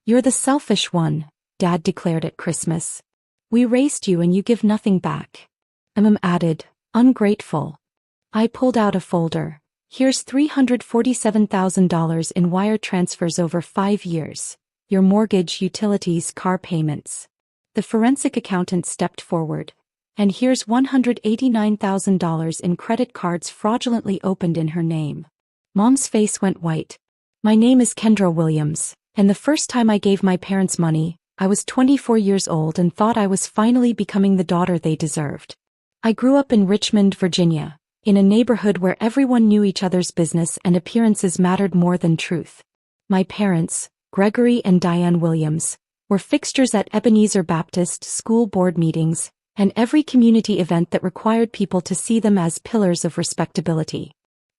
"You're the selfish one," Dad declared at Christmas. "We raised you and you give nothing back." Mom added, "Ungrateful." I pulled out a folder. "Here's $347,000 in wire transfers over 5 years. Your mortgage, utilities, car payments." The forensic accountant stepped forward. "And here's $189,000 in credit cards fraudulently opened in her name." Mom's face went white. "My name is Kendra Williams, and the first time I gave my parents money, I was 24 years old and thought I was finally becoming the daughter they deserved. I grew up in Richmond, Virginia, in a neighborhood where everyone knew each other's business and appearances mattered more than truth. My parents, Gregory and Diane Williams, were fixtures at Ebenezer Baptist school board meetings and every community event that required people to see them as pillars of respectability.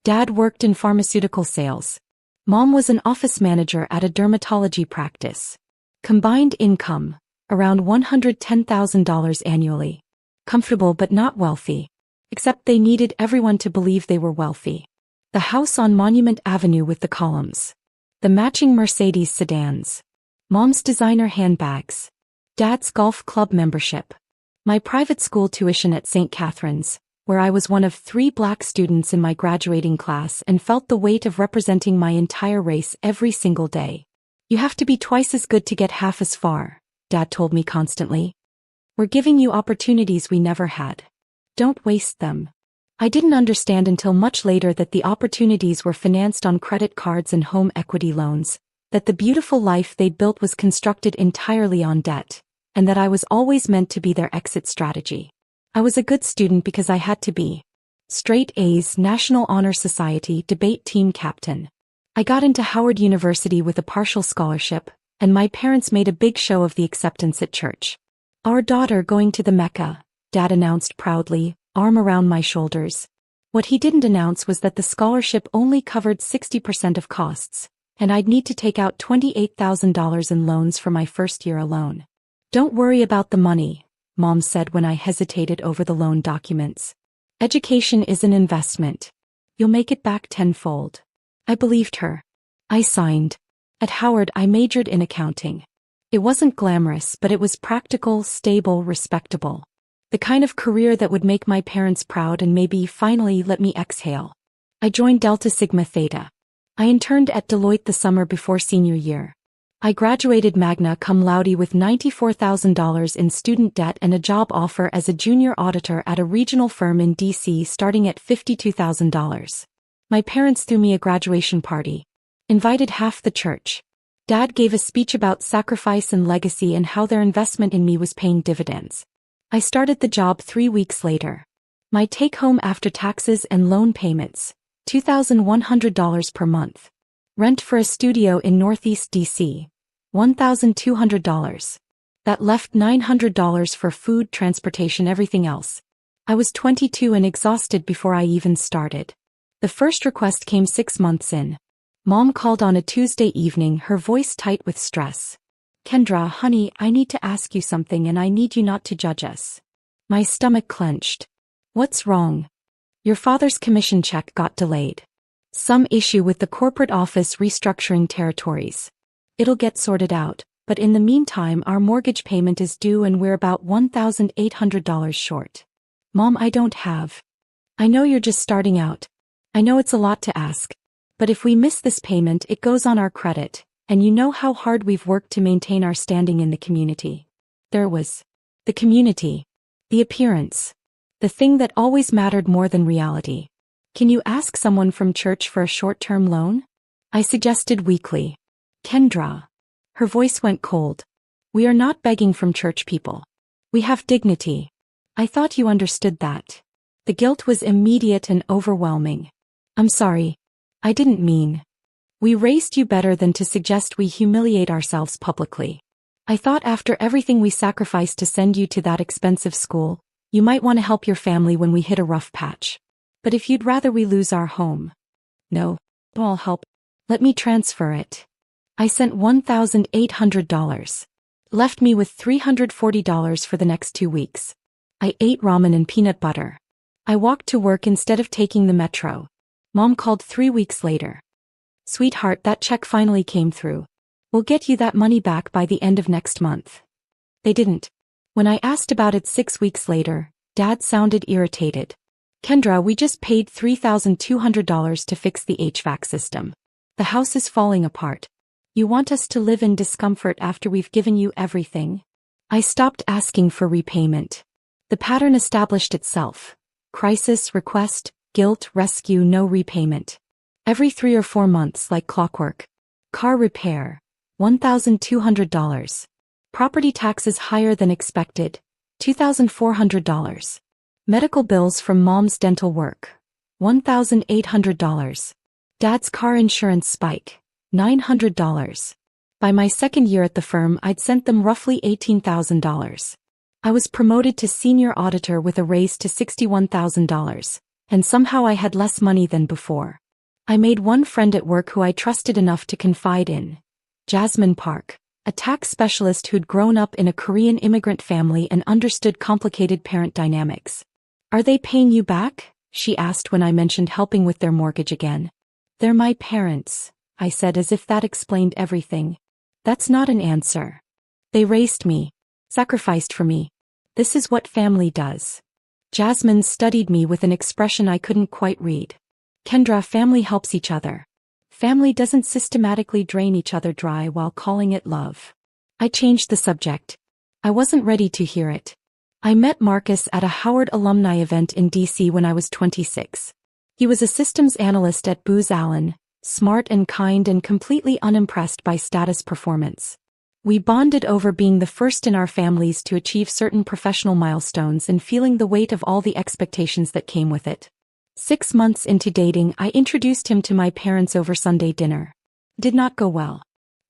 Dad worked in pharmaceutical sales. Mom was an office manager at a dermatology practice. Combined income, around $110,000 annually. Comfortable but not wealthy. Except they needed everyone to believe they were wealthy. The house on Monument Avenue with the columns. The matching Mercedes sedans. Mom's designer handbags. Dad's golf club membership. My private school tuition at St. Catherine's, where I was one of 3 black students in my graduating class and felt the weight of representing my entire race every single day. "You have to be twice as good to get half as far," Dad told me constantly. "We're giving you opportunities we never had. Don't waste them." I didn't understand until much later that the opportunities were financed on credit cards and home equity loans, that the beautiful life they'd built was constructed entirely on debt, and that I was always meant to be their exit strategy. I was a good student because I had to be. Straight A's, National Honor Society debate team captain. I got into Howard University with a partial scholarship, and my parents made a big show of the acceptance at church. "Our daughter going to the Mecca," Dad announced proudly, arm around my shoulders. What he didn't announce was that the scholarship only covered 60% of costs, and I'd need to take out $28,000 in loans for my first year alone. "Don't worry about the money," Mom said when I hesitated over the loan documents. "Education is an investment. You'll make it back tenfold." I believed her. I signed. At Howard, I majored in accounting. It wasn't glamorous, but it was practical, stable, respectable. The kind of career that would make my parents proud and maybe finally let me exhale. I joined Delta Sigma Theta. I interned at Deloitte the summer before senior year. I graduated magna cum laude with $94,000 in student debt and a job offer as a junior auditor at a regional firm in D.C. starting at $52,000. My parents threw me a graduation party. Invited half the church. Dad gave a speech about sacrifice and legacy and how their investment in me was paying dividends. I started the job 3 weeks later. My take-home after taxes and loan payments, $2,100 per month. Rent for a studio in Northeast D.C., $1,200. That left $900 for food, transportation, everything else. I was 22 and exhausted before I even started. The first request came 6 months in. Mom called on a Tuesday evening, her voice tight with stress. "Kendra, honey, I need to ask you something and I need you not to judge us." My stomach clenched. "What's wrong?" "Your father's commission check got delayed. Some issue with the corporate office restructuring territories. It'll get sorted out, but in the meantime our mortgage payment is due and we're about $1,800 short." "Mom, I don't have." "I know you're just starting out. I know it's a lot to ask. But if we miss this payment it goes on our credit, and you know how hard we've worked to maintain our standing in the community." There was the community. The appearance. The thing that always mattered more than reality. "Can you ask someone from church for a short-term loan?" I suggested weakly. "Kendra." Her voice went cold. "We are not begging from church people. We have dignity. I thought you understood that." The guilt was immediate and overwhelming. "I'm sorry. I didn't mean. We raised you better than to suggest we humiliate ourselves publicly. I thought after everything we sacrificed to send you to that expensive school, you might want to help your family when we hit a rough patch. But if you'd rather we lose our home." "No, I'll help. Let me transfer it." I sent $1,800. Left me with $340 for the next 2 weeks. I ate ramen and peanut butter. I walked to work instead of taking the metro. Mom called 3 weeks later. "Sweetheart, that check finally came through. We'll get you that money back by the end of next month. They didn't. When I asked about it 6 weeks later, Dad sounded irritated. Kendra, we just paid $3,200 to fix the HVAC system. The house is falling apart. You want us to live in discomfort after we've given you everything? I stopped asking for repayment. The pattern established itself. Crisis, request, guilt, rescue, no repayment. Every 3 or 4 months like clockwork. Car repair. $1,200. Property taxes higher than expected. $2,400. Medical bills from Mom's dental work. $1,800. Dad's car insurance spike. $900. By my second year at the firm, I'd sent them roughly $18,000. I was promoted to senior auditor with a raise to $61,000, and somehow I had less money than before. I made one friend at work who I trusted enough to confide in. Jasmine Park, a tax specialist who'd grown up in a Korean immigrant family and understood complicated parent dynamics. Are they paying you back? She asked when I mentioned helping with their mortgage again. They're my parents, I said as if that explained everything. That's not an answer. They raised me, sacrificed for me. This is what family does. Jasmine studied me with an expression I couldn't quite read. Kendra, family helps each other. Family doesn't systematically drain each other dry while calling it love. I changed the subject. I wasn't ready to hear it. I met Marcus at a Howard alumni event in DC when I was 26. He was a systems analyst at Booz Allen, smart and kind and completely unimpressed by status performance. We bonded over being the first in our families to achieve certain professional milestones and feeling the weight of all the expectations that came with it. 6 months into dating, I introduced him to my parents over Sunday dinner. Did not go well.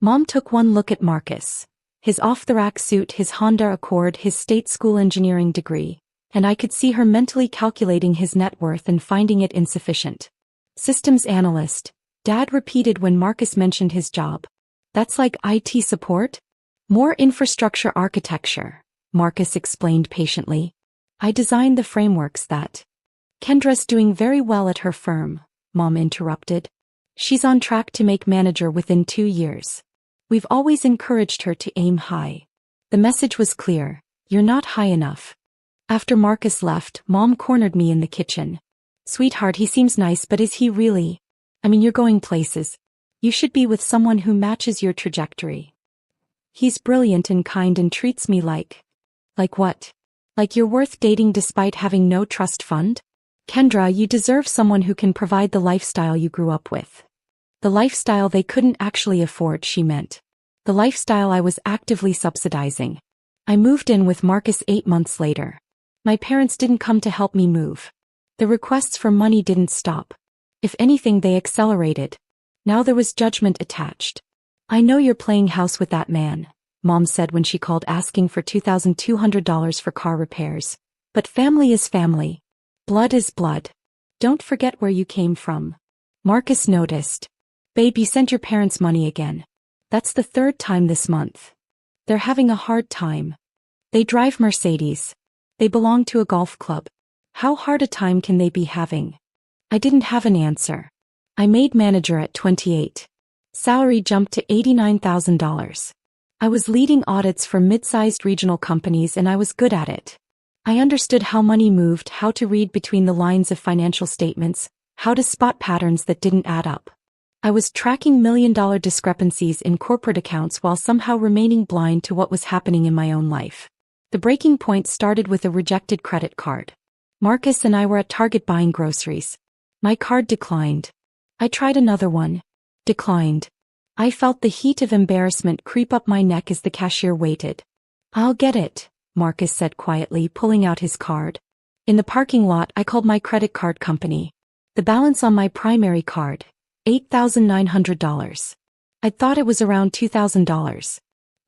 Mom took one look at Marcus. His off-the-rack suit, his Honda Accord, his state school engineering degree, and I could see her mentally calculating his net worth and finding it insufficient. Systems analyst, Dad repeated when Marcus mentioned his job. That's like IT support? More infrastructure architecture, Marcus explained patiently. I designed the frameworks that. Kendra's doing very well at her firm, Mom interrupted. She's on track to make manager within 2 years. We've always encouraged her to aim high. The message was clear, you're not high enough. After Marcus left, Mom cornered me in the kitchen. Sweetheart, he seems nice, but is he really? I mean, you're going places. You should be with someone who matches your trajectory. He's brilliant and kind and treats me like. Like what? Like you're worth dating despite having no trust fund? Kendra, you deserve someone who can provide the lifestyle you grew up with. The lifestyle they couldn't actually afford, she meant. The lifestyle I was actively subsidizing. I moved in with Marcus 8 months later. My parents didn't come to help me move. The requests for money didn't stop. If anything, they accelerated. Now there was judgment attached. I know you're playing house with that man, Mom said when she called asking for $2,200 for car repairs. But family is family. Blood is blood. Don't forget where you came from. Marcus noticed. Babe, you sent your parents money again. That's the 3rd time this month. They're having a hard time. They drive Mercedes. They belong to a golf club. How hard a time can they be having? I didn't have an answer. I made manager at 28. Salary jumped to $89,000. I was leading audits for mid-sized regional companies and I was good at it. I understood how money moved, how to read between the lines of financial statements, how to spot patterns that didn't add up. I was tracking million-dollar discrepancies in corporate accounts while somehow remaining blind to what was happening in my own life. The breaking point started with a rejected credit card. Marcus and I were at Target buying groceries. My card declined. I tried another one. Declined. I felt the heat of embarrassment creep up my neck as the cashier waited. I'll get it, Marcus said quietly, pulling out his card. In the parking lot, I called my credit card company. The balance on my primary card, $8,900. I thought it was around $2,000.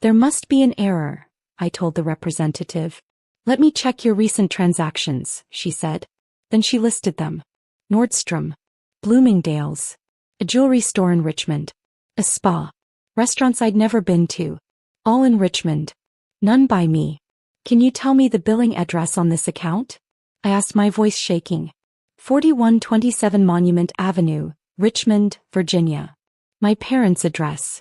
There must be an error, I told the representative. Let me check your recent transactions, she said. Then she listed them. Nordstrom. Bloomingdale's. A jewelry store in Richmond. A spa. Restaurants I'd never been to. All in Richmond. None by me. Can you tell me the billing address on this account? I asked, my voice shaking. 4127 Monument Avenue, Richmond, Virginia. My parents' address.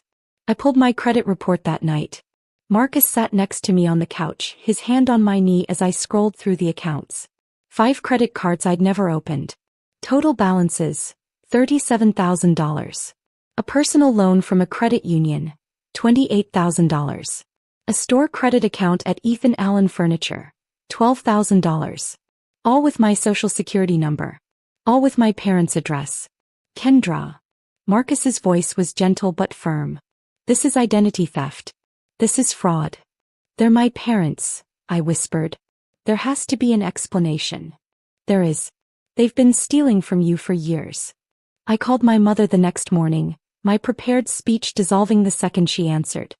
I pulled my credit report that night. Marcus sat next to me on the couch, his hand on my knee as I scrolled through the accounts. 5 credit cards I'd never opened. Total balances, $37,000. A personal loan from a credit union, $28,000. A store credit account at Ethan Allen Furniture, $12,000. All with my social security number. All with my parents' address. Kendra. Marcus's voice was gentle but firm. This is identity theft. This is fraud. They're my parents, I whispered. There has to be an explanation. There is. They've been stealing from you for years. I called my mother the next morning, my prepared speech dissolving the second she answered.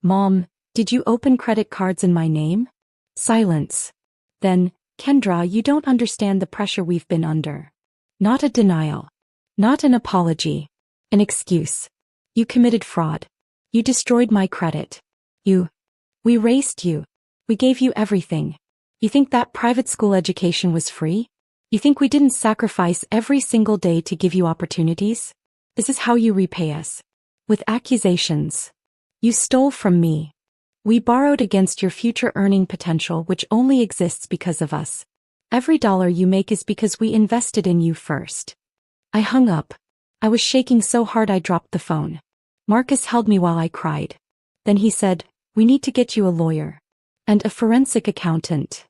Mom, did you open credit cards in my name? Silence. Then, Kendra, you don't understand the pressure we've been under. Not a denial. Not an apology. An excuse. You committed fraud. You destroyed my credit. We raised you. We gave you everything. You think that private school education was free? You think we didn't sacrifice every single day to give you opportunities? This is how you repay us. With accusations. You stole from me. We borrowed against your future earning potential, which only exists because of us. Every dollar you make is because we invested in you first. I hung up. I was shaking so hard I dropped the phone. Marcus held me while I cried. Then he said, we need to get you a lawyer. And a forensic accountant.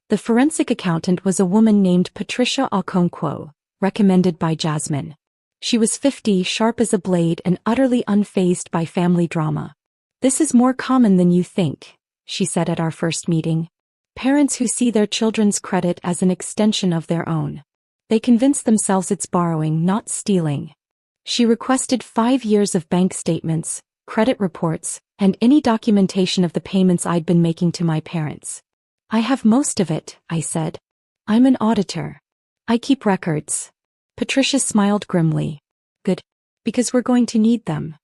The forensic accountant was a woman named Patricia Okonkwo, recommended by Jasmine. She was 50, sharp as a blade and utterly unfazed by family drama. This is more common than you think, she said at our first meeting. Parents who see their children's credit as an extension of their own. They convince themselves it's borrowing, not stealing. She requested 5 years of bank statements, credit reports, and any documentation of the payments I'd been making to my parents. I have most of it, I said. I'm an auditor. I keep records. Patricia smiled grimly. Good. Because we're going to need them.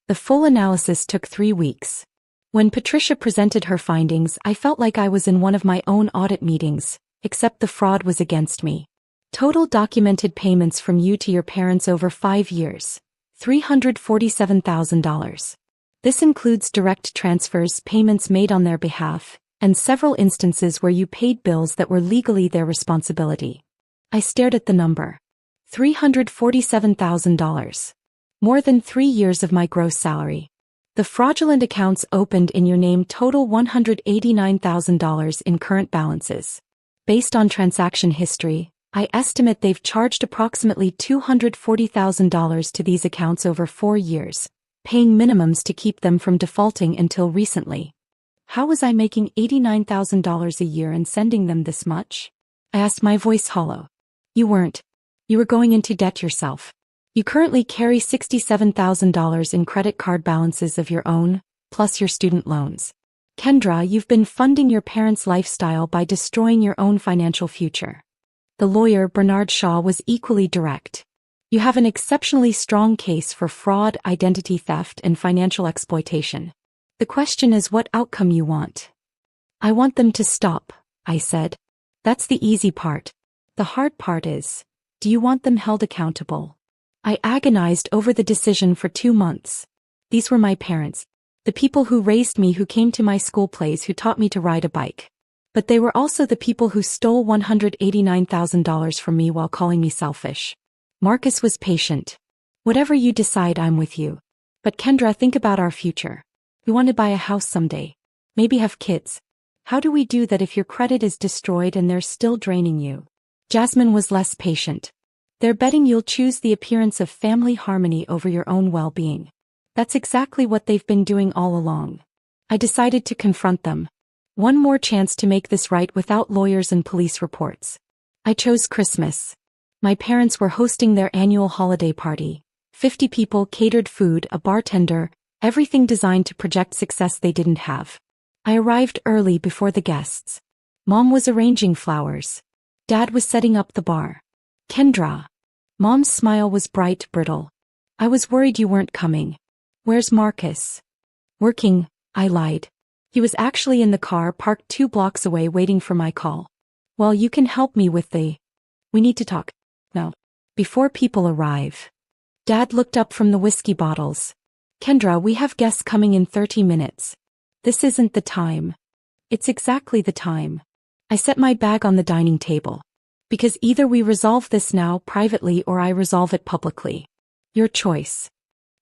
The full analysis took 3 weeks. When Patricia presented her findings, I felt like I was in one of my own audit meetings, except the fraud was against me. Total documented payments from you to your parents over 5 years. $347,000. This includes direct transfers, payments made on their behalf, and several instances where you paid bills that were legally their responsibility. I stared at the number. $347,000. More than 3 years of my gross salary. The fraudulent accounts opened in your name total $189,000 in current balances. Based on transaction history, I estimate they've charged approximately $240,000 to these accounts over 4 years, paying minimums to keep them from defaulting until recently. How was I making $89,000 a year and sending them this much? I asked, my voice hollow. You weren't. You were going into debt yourself. You currently carry $67,000 in credit card balances of your own, plus your student loans. Kendra, you've been funding your parents' lifestyle by destroying your own financial future. The lawyer, Bernard Shaw, was equally direct. You have an exceptionally strong case for fraud, identity theft, and financial exploitation. The question is what outcome you want. I want them to stop, I said. That's the easy part. The hard part is, do you want them held accountable? I agonized over the decision for 2 months. These were my parents, the people who raised me, who came to my school plays, who taught me to ride a bike. But they were also the people who stole $189,000 from me while calling me selfish. Marcus was patient. Whatever you decide, I'm with you. But Kendra, think about our future. We want to buy a house someday. Maybe have kids. How do we do that if your credit is destroyed and they're still draining you? Jasmine was less patient. They're betting you'll choose the appearance of family harmony over your own well-being. That's exactly what they've been doing all along. I decided to confront them. One more chance to make this right without lawyers and police reports. I chose Christmas. My parents were hosting their annual holiday party. 50 people, catered food, a bartender, everything designed to project success they didn't have. I arrived early before the guests. Mom was arranging flowers. Dad was setting up the bar. Kendra. Mom's smile was bright, brittle. I was worried you weren't coming. Where's Marcus? Working, I lied. He was actually in the car parked 2 blocks away waiting for my call. Well, you can help me with we need to talk. No. Before people arrive. Dad looked up from the whiskey bottles. Kendra, we have guests coming in 30 minutes. This isn't the time. It's exactly the time. I set my bag on the dining table. Because either we resolve this now privately or I resolve it publicly. Your choice.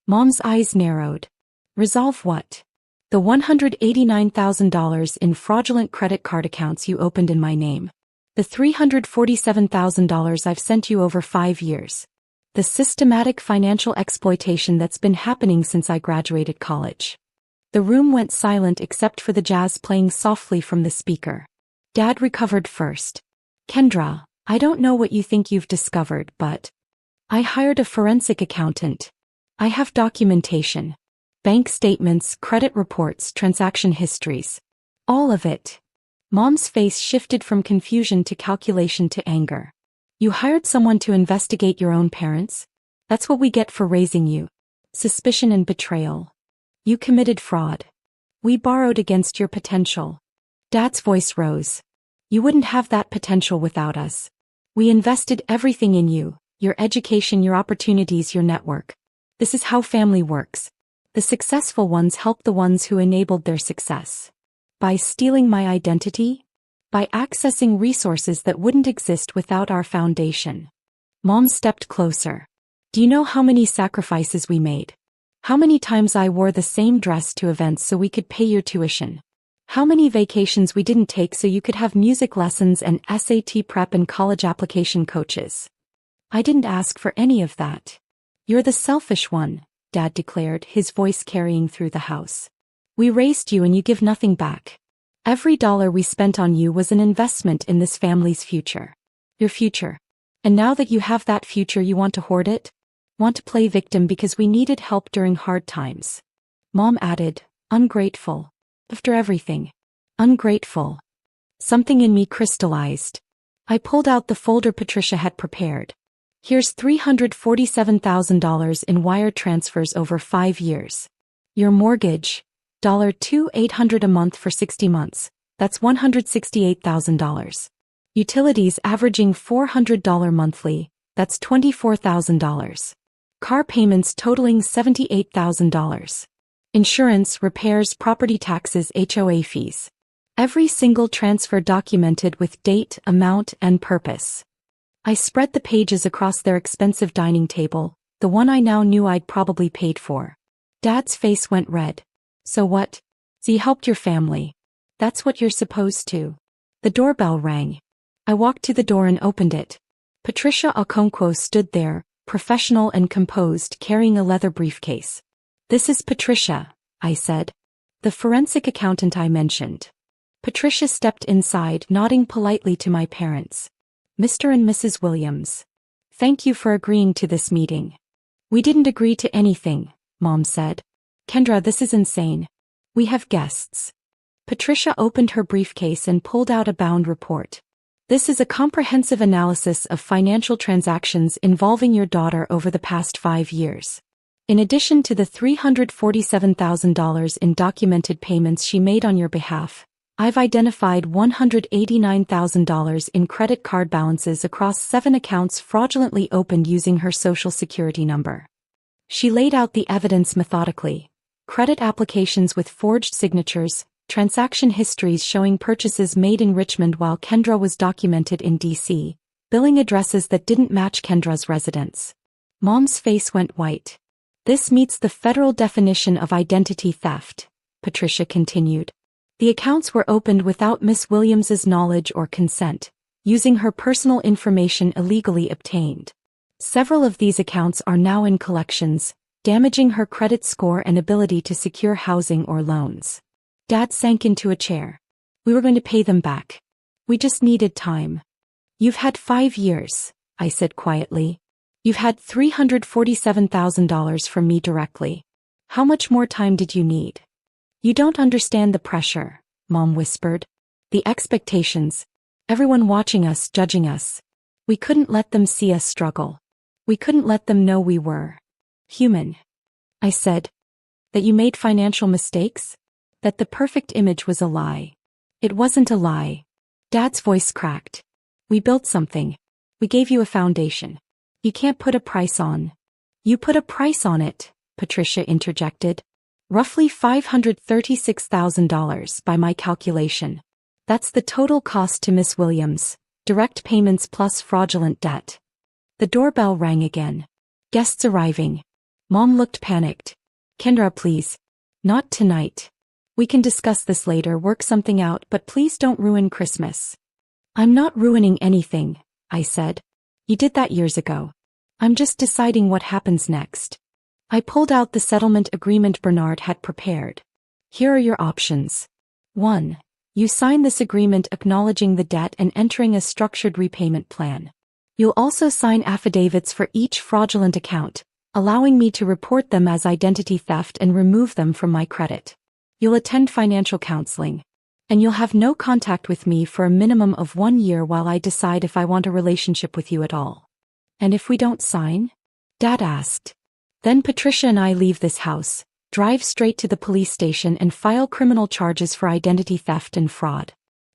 Mom's eyes narrowed. Resolve what? The $189,000 in fraudulent credit card accounts you opened in my name. The $347,000 I've sent you over 5 years. The systematic financial exploitation that's been happening since I graduated college. The room went silent except for the jazz playing softly from the speaker. Dad recovered first. Kendra, I don't know what you think you've discovered, but I hired a forensic accountant. I have documentation. Bank statements, credit reports, transaction histories. All of it. Mom's face shifted from confusion to calculation to anger. You hired someone to investigate your own parents? That's what we get for raising you. Suspicion and betrayal. You committed fraud. We borrowed against your potential. Dad's voice rose. You wouldn't have that potential without us. We invested everything in you, your education, your opportunities, your network. This is how family works. The successful ones help the ones who enabled their success. By stealing my identity? By accessing resources that wouldn't exist without our foundation. Mom stepped closer. Do you know how many sacrifices we made? How many times I wore the same dress to events so we could pay your tuition? How many vacations we didn't take so you could have music lessons and SAT prep and college application coaches? I didn't ask for any of that. You're the selfish one, Dad declared, his voice carrying through the house. We raised you and you give nothing back. Every dollar we spent on you was an investment in this family's future. Your future. And now that you have that future, you want to hoard it? Want to play victim because we needed help during hard times. Mom added, ungrateful. After everything. Ungrateful. Something in me crystallized. I pulled out the folder Patricia had prepared. Here's $347,000 in wire transfers over 5 years. Your mortgage, $2,800 a month for 60 months. That's $168,000. Utilities averaging $400 monthly. That's $24,000. Car payments totaling $78,000. Insurance, repairs, property taxes, HOA fees. Every single transfer documented with date, amount, and purpose. I spread the pages across their expensive dining table, the one I now knew I'd probably paid for. Dad's face went red. So what? So you helped your family. That's what you're supposed to. The doorbell rang. I walked to the door and opened it. Patricia Okonkwo stood there, professional and composed, carrying a leather briefcase. This is Patricia, I said. The forensic accountant I mentioned. Patricia stepped inside, nodding politely to my parents. Mr. and Mrs. Williams. Thank you for agreeing to this meeting. We didn't agree to anything, Mom said. Kendra, this is insane. We have guests. Patricia opened her briefcase and pulled out a bound report. This is a comprehensive analysis of financial transactions involving your daughter over the past 5 years. In addition to the $347,000 in documented payments she made on your behalf, I've identified $189,000 in credit card balances across 7 accounts fraudulently opened using her social security number. She laid out the evidence methodically. Credit applications with forged signatures, transaction histories showing purchases made in Richmond while Kendra was documented in D.C., billing addresses that didn't match Kendra's residence. Mom's face went white. This meets the federal definition of identity theft, Patricia continued. The accounts were opened without Miss Williams's knowledge or consent, using her personal information illegally obtained. Several of these accounts are now in collections, damaging her credit score and ability to secure housing or loans. Dad sank into a chair. We were going to pay them back. We just needed time. You've had 5 years, I said quietly. You've had $347,000 from me directly. How much more time did you need? You don't understand the pressure, Mom whispered. The expectations. Everyone watching us, judging us. We couldn't let them see us struggle. We couldn't let them know we were human. I said. That you made financial mistakes? That the perfect image was a lie. It wasn't a lie. Dad's voice cracked. We built something. We gave you a foundation. You can't put a price on. You put a price on it, Patricia interjected. Roughly $536,000 by my calculation. That's the total cost to Miss Williams, direct payments plus fraudulent debt. The doorbell rang again. Guests arriving. Mom looked panicked. Kendra, please. Not tonight. We can discuss this later, work something out, but please don't ruin Christmas. I'm not ruining anything, I said. You did that years ago. I'm just deciding what happens next. I pulled out the settlement agreement Bernard had prepared. Here are your options. 1. You sign this agreement acknowledging the debt and entering a structured repayment plan. You'll also sign affidavits for each fraudulent account, allowing me to report them as identity theft and remove them from my credit. You'll attend financial counseling. And you'll have no contact with me for a minimum of 1 year while I decide if I want a relationship with you at all. And if we don't sign? Dad asked. Then Patricia and I leave this house, drive straight to the police station and file criminal charges for identity theft and fraud.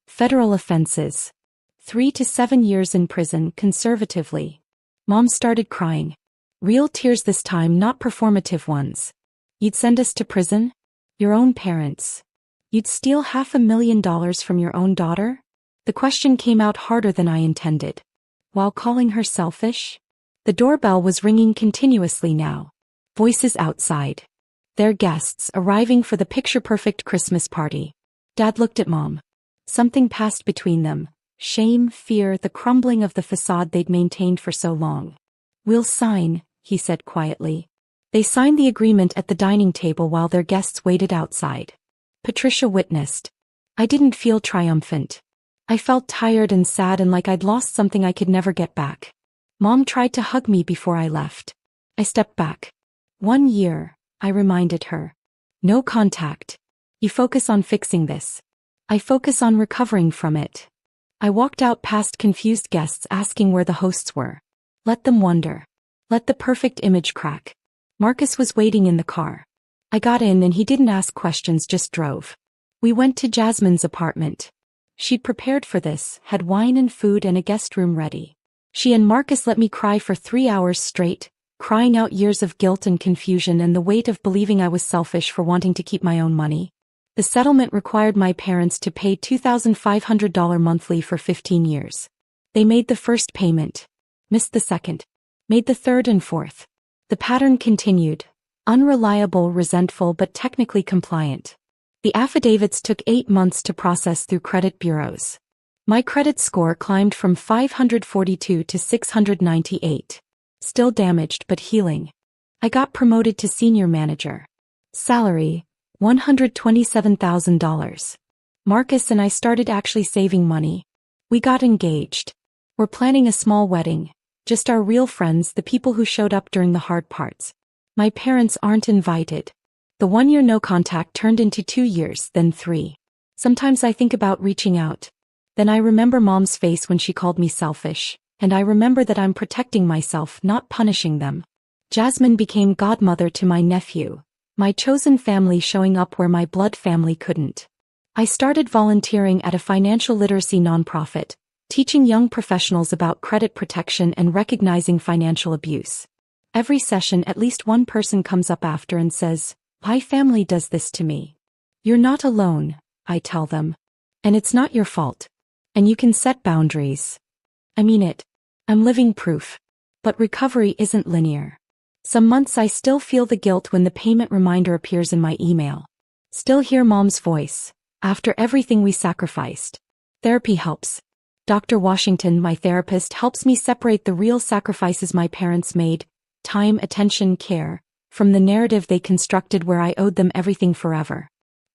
Federal offenses. 3 to 7 years in prison conservatively. Mom started crying. Real tears this time, not performative ones. You'd send us to prison? Your own parents. You'd steal $500,000 from your own daughter? The question came out harder than I intended. While calling her selfish? The doorbell was ringing continuously now. Voices outside. Their guests arriving for the picture-perfect Christmas party. Dad looked at Mom. Something passed between them. Shame, fear, the crumbling of the facade they'd maintained for so long. We'll sign, he said quietly. They signed the agreement at the dining table while their guests waited outside. Patricia witnessed. I didn't feel triumphant. I felt tired and sad and like I'd lost something I could never get back. Mom tried to hug me before I left. I stepped back. 1 year, I reminded her. No contact. You focus on fixing this. I focus on recovering from it. I walked out past confused guests asking where the hosts were. Let them wonder. Let the perfect image crack. Marcus was waiting in the car. I got in and he didn't ask questions, just drove. We went to Jasmine's apartment. She'd prepared for this, had wine and food and a guest room ready. She and Marcus let me cry for 3 hours straight, crying out years of guilt and confusion and the weight of believing I was selfish for wanting to keep my own money. The settlement required my parents to pay $2,500 monthly for 15 years. They made the first payment, missed the second, made the third and fourth. The pattern continued, unreliable, resentful but technically compliant. The affidavits took 8 months to process through credit bureaus. My credit score climbed from 542 to 698. Still damaged but healing. I got promoted to senior manager. Salary, $127,000. Marcus and I started actually saving money. We got engaged. We're planning a small wedding. Just our real friends, the people who showed up during the hard parts. My parents aren't invited. The 1 year no contact turned into 2 years, then 3. Sometimes I think about reaching out. Then I remember Mom's face when she called me selfish, and I remember that I'm protecting myself, not punishing them. Jasmine became godmother to my nephew, my chosen family showing up where my blood family couldn't. I started volunteering at a financial literacy nonprofit, teaching young professionals about credit protection and recognizing financial abuse. Every session at least one person comes up after and says, "My family does this to me." You're not alone, I tell them. And it's not your fault. And you can set boundaries. I mean it. I'm living proof. But recovery isn't linear. Some months I still feel the guilt when the payment reminder appears in my email. Still hear Mom's voice, after everything we sacrificed. Therapy helps. Dr. Washington, my therapist, helps me separate the real sacrifices my parents made, time, attention, care, from the narrative they constructed where I owed them everything forever.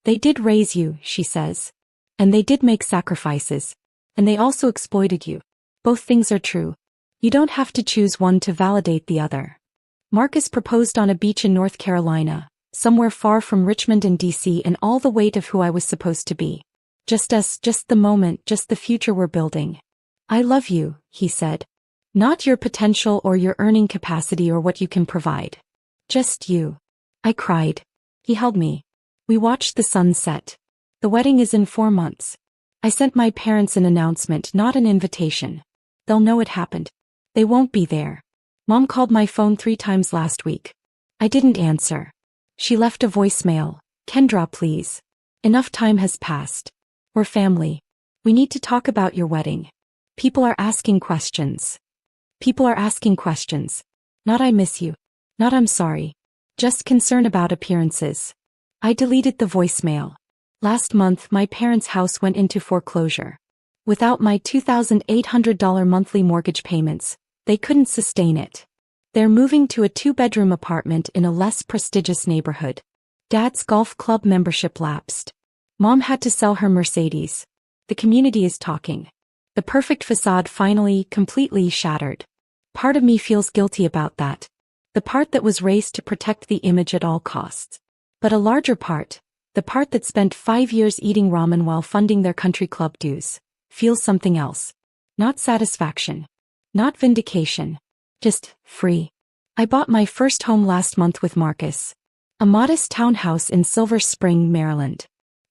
They did raise you, she says. And they did make sacrifices. And they also exploited you. Both things are true. You don't have to choose one to validate the other. Marcus proposed on a beach in North Carolina, somewhere far from Richmond and D.C. and all the weight of who I was supposed to be. Just us, just the moment, just the future we're building. I love you, he said. Not your potential or your earning capacity or what you can provide. Just you. I cried. He held me. We watched the sun set. The wedding is in 4 months. I sent my parents an announcement, not an invitation. They'll know it happened. They won't be there. Mom called my phone 3 times last week. I didn't answer. She left a voicemail. Kendra, please. Enough time has passed. We're family. We need to talk about your wedding. People are asking questions. People are asking questions. Not I miss you. Not I'm sorry. Just concern about appearances. I deleted the voicemail. Last month my parents' house went into foreclosure. Without my $2,800 monthly mortgage payments, they couldn't sustain it. They're moving to a 2-bedroom apartment in a less prestigious neighborhood. Dad's golf club membership lapsed. Mom had to sell her Mercedes. The community is talking. The perfect facade finally, completely shattered. Part of me feels guilty about that. The part that was raised to protect the image at all costs. But a larger part, the part that spent 5 years eating ramen while funding their country club dues, feels something else. Not satisfaction. Not vindication. Just free. I bought my first home last month with Marcus. A modest townhouse in Silver Spring, Maryland.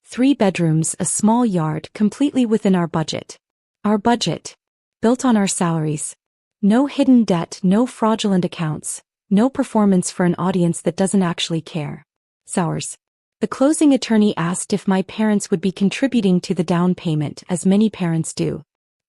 3 bedrooms, a small yard, completely within our budget. Our budget. Built on our salaries. No hidden debt, no fraudulent accounts, no performance for an audience that doesn't actually care. Sours. The closing attorney asked if my parents would be contributing to the down payment, as many parents do.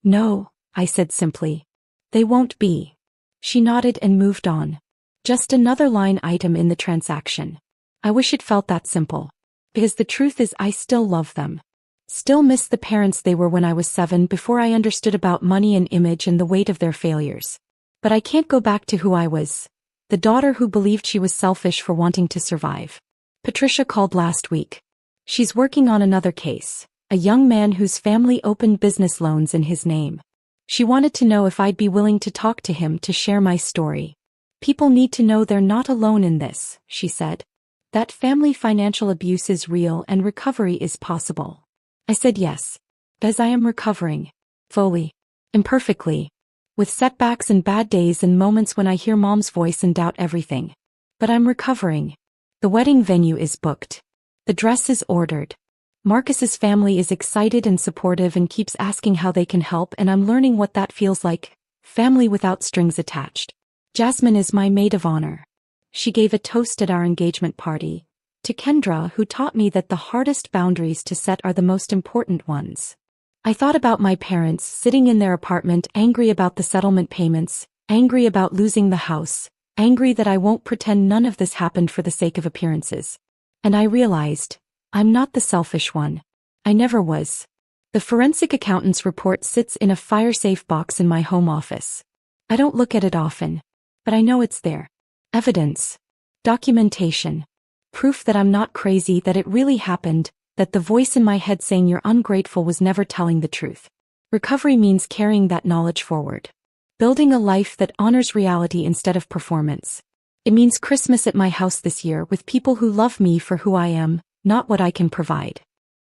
No, I said simply. They won't be. She nodded and moved on. Just another line item in the transaction. I wish it felt that simple. Because the truth is I still love them. Still miss the parents they were when I was 7 before I understood about money and image and the weight of their failures. But I can't go back to who I was. The daughter who believed she was selfish for wanting to survive. Patricia called last week. She's working on another case. A young man whose family opened business loans in his name. She wanted to know if I'd be willing to talk to him to share my story. People need to know they're not alone in this, she said. That family financial abuse is real and recovery is possible. I said yes. As I am recovering. Fully. Imperfectly. With setbacks and bad days and moments when I hear Mom's voice and doubt everything. But I'm recovering. The wedding venue is booked. The dress is ordered. Marcus's family is excited and supportive and keeps asking how they can help, and I'm learning what that feels like. Family without strings attached. Jasmine is my maid of honor. She gave a toast at our engagement party. To Kendra, who taught me that the hardest boundaries to set are the most important ones. I thought about my parents sitting in their apartment, angry about the settlement payments, angry about losing the house, angry that I won't pretend none of this happened for the sake of appearances. And I realized, I'm not the selfish one. I never was. The forensic accountant's report sits in a fire-safe box in my home office. I don't look at it often, but I know it's there. Evidence. Documentation. Proof that I'm not crazy, that it really happened, that the voice in my head saying you're ungrateful was never telling the truth. Recovery means carrying that knowledge forward. Building a life that honors reality instead of performance. It means Christmas at my house this year with people who love me for who I am, not what I can provide.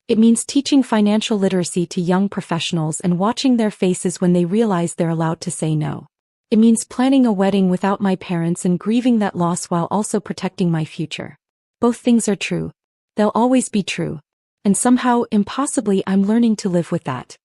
It means teaching financial literacy to young professionals and watching their faces when they realize they're allowed to say no. It means planning a wedding without my parents and grieving that loss while also protecting my future. Both things are true. They'll always be true. And somehow, impossibly, I'm learning to live with that.